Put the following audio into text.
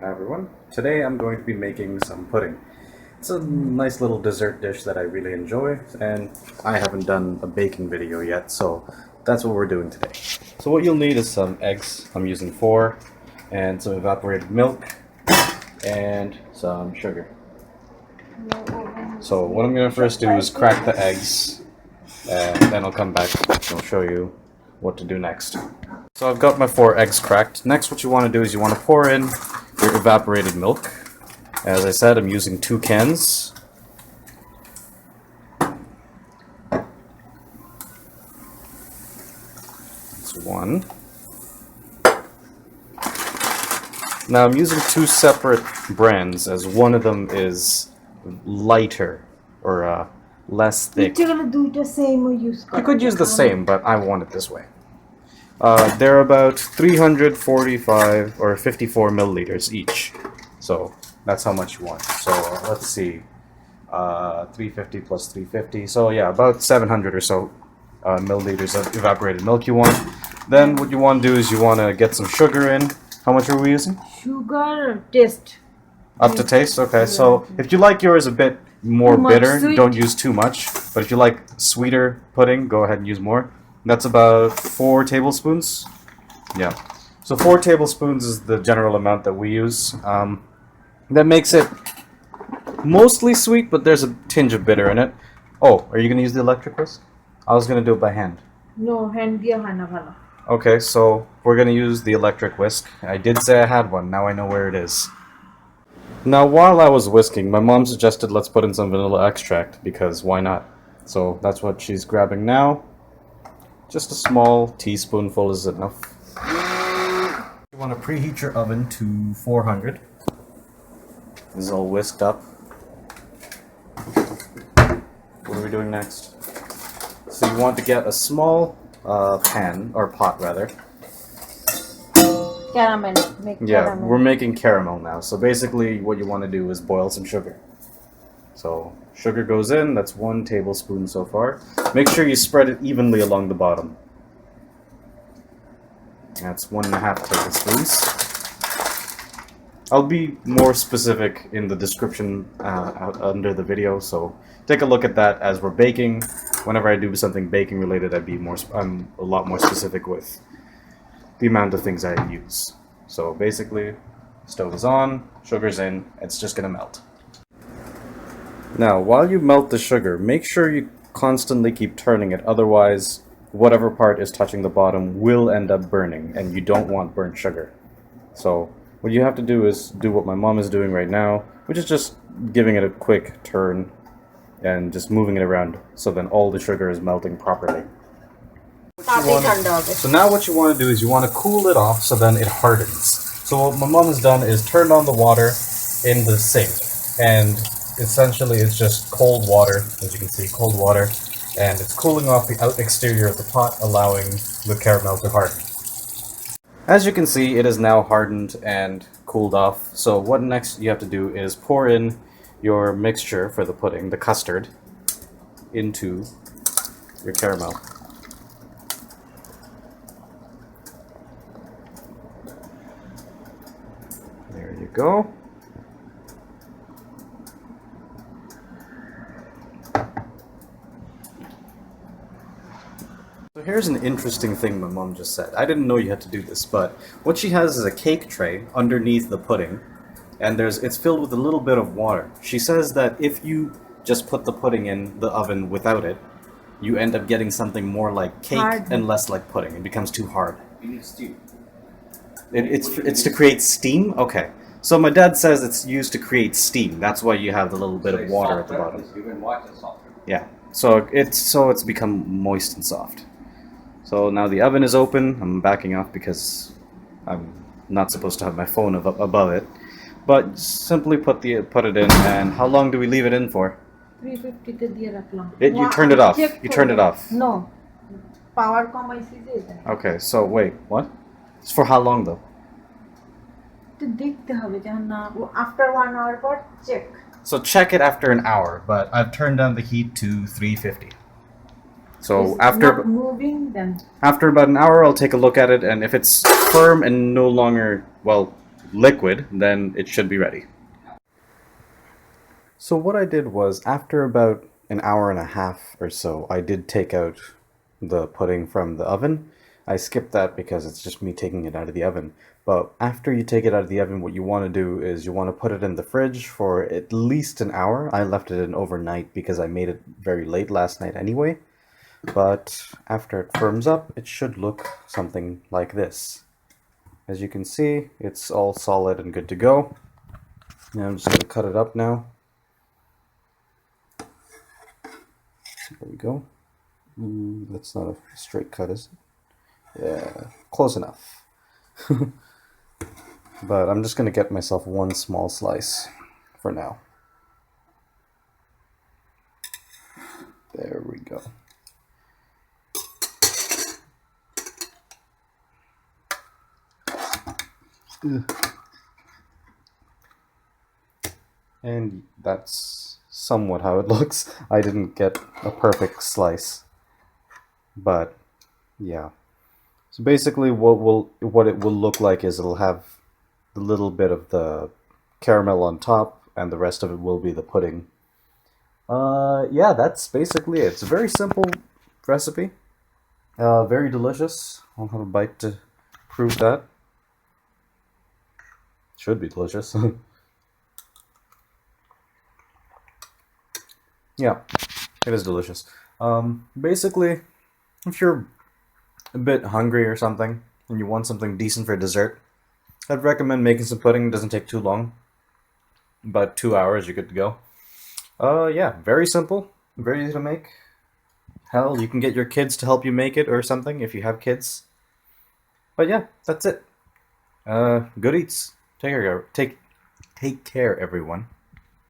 Hi everyone. Today I'm going to be making some pudding. It's a nice little dessert dish that I really enjoy, and I haven't done a baking video yet, so that's what we're doing today. So what you'll need is some eggs. I'm using 4, and some evaporated milk, and some sugar. So what I'm going to first do is crack the eggs, and then I'll come back and I'll show you what to do next. So I've got my 4 eggs cracked. Next, what you want to do is you want to pour in your evaporated milk. As I said, I'm using 2 cans. That's 1. Now I'm using 2 separate brands, as one of them is lighter or less thick. You could use the same, but I want it this way. They're about 345 or 54 milliliters each, so that's how much you want. So let's see, 350 plus 350, so yeah, about 700 or so milliliters of evaporated milk you want. Then what you want to do is you want to get some sugar in. How much are we using? Sugar taste. Up to taste? Okay, so if you like yours a bit more bitter, don't use too much. But if you like sweeter pudding, go ahead and use more. That's about 4 tablespoons. Yeah. So 4 tablespoons is the general amount that we use. That makes it mostly sweet, but there's a tinge of bitter in it. Oh, are you going to use the electric whisk? I was going to do it by hand. No, hand diya hana bhala. Okay, so we're going to use the electric whisk. I did say I had one. Now I know where it is. Now, while I was whisking, my mom suggested let's put in some vanilla extract, because why not? So that's what she's grabbing now. Just a small teaspoonful is enough. You want to preheat your oven to 400. This is all whisked up. What are we doing next? So you want to get a small pan, or pot rather. Caramel. Yeah, we're making caramel now. So basically what you want to do is boil some sugar. So sugar goes in, that's 1 tablespoon so far. Make sure you spread it evenly along the bottom. That's 1.5 tablespoons. I'll be more specific in the description under the video, so take a look at that as we're baking. Whenever I do something baking related, I'm a lot more specific with the amount of things I use. So basically, stove is on, sugar's in, it's just gonna melt. Now, while you melt the sugar, make sure you constantly keep turning it, otherwise whatever part is touching the bottom will end up burning, and you don't want burnt sugar. So what you have to do is do what my mom is doing right now, which is just giving it a quick turn and just moving it around so then all the sugar is melting properly. So now what you want to do is you want to cool it off so then it hardens. So what my mom has done is turned on the water in the sink, and essentially it's just cold water, as you can see, cold water, and it's cooling off the out exterior of the pot, allowing the caramel to harden. As you can see, it is now hardened and cooled off. So what next you have to do is pour in your mixture for the pudding, the custard, into your caramel. There you go. So here's an interesting thing my mom just said. I didn't know you had to do this, but what she has is a cake tray underneath the pudding, and it's filled with a little bit of water. She says that if you just put the pudding in the oven without it, you end up getting something more like cake and less like pudding. It becomes too hard. You need steam. It's to create steam? Okay. So my dad says it's used to create steam. That's why you have the little bit of water at the bottom. Yeah. So it's become moist and soft. So now the oven is open. I'm backing off because I'm not supposed to have my phone above it. But simply put it in, and how long do we leave it in for? 350 te diya rakhla. You turned it off. You turned it off. No. Power ko maisi de. Okay, so wait, what? It's for how long though? To dekhte hobe after 1 hour por check. So check it after an hour, but I've turned down the heat to 350. So after about an hour, I'll take a look at it, and if it's firm and no longer, well, liquid, then it should be ready. So what I did was, after about an hour and a half or so, I did take out the pudding from the oven. I skipped that because it's just me taking it out of the oven. But after you take it out of the oven, what you want to do is you want to put it in the fridge for at least an hour. I left it in overnight because I made it very late last night anyway. But after it firms up, it should look something like this. As you can see, it's all solid and good to go. Now I'm just going to cut it up now. There we go. That's not a straight cut, is it? Yeah, close enough. But I'm just going to get myself one small slice for now. There we go. And that's somewhat how it looks. I didn't get a perfect slice, but yeah. So basically what it will look like is it'll have a little bit of the caramel on top, and the rest of it will be the pudding. Yeah, that's basically it. It's a very simple recipe. Very delicious. I'll have a bite to prove that. Should be delicious. Yeah, it is delicious. Basically, if you're a bit hungry or something, and you want something decent for dessert, I'd recommend making some pudding. It doesn't take too long. About 2 hours, you're good to go. Yeah, very simple, very easy to make. Hell, you can get your kids to help you make it or something if you have kids. But yeah, that's it. Good eats. Take care, everyone.